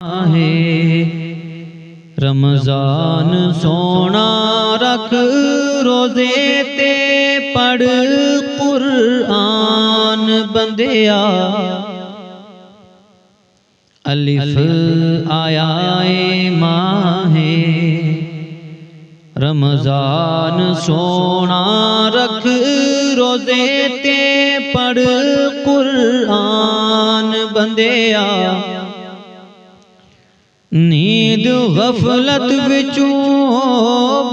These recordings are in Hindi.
है रमजान सोना रख रोजे ते पढ़ कुरआन बंदिया। अलिफ आया माहे रमजान सोना रख रोजे ते पढ़ कुरआन बंदिया। नींद गफलत विचों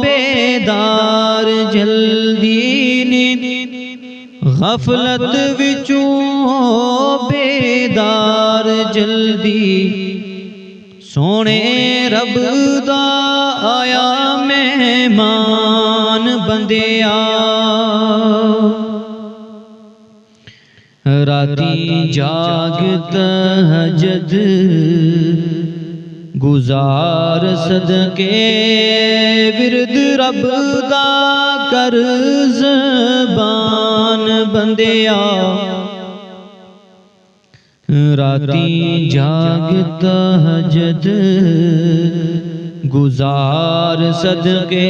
बेदार जल्दी नींद गफलत विचों बेदार जल्दी। सोने रब दा आया मेहमान बंदिया। राती जाग तहज्जुद गुजार सदके विरद रब दा कर ज़बान बंदिया। राती जाग तहज्जुद गुजार सदके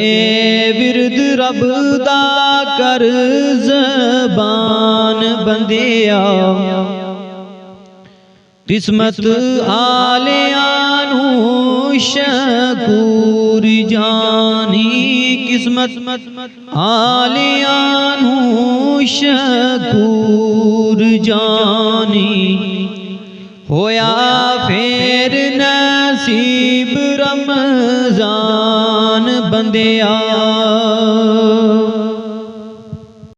विरद रब दा कर ज़बान बंदिया। किस्मत आलियानू शकूर जानी किस्मत आलियानू शकूर जानी। होया फेर नसीब रमजान बंदिया।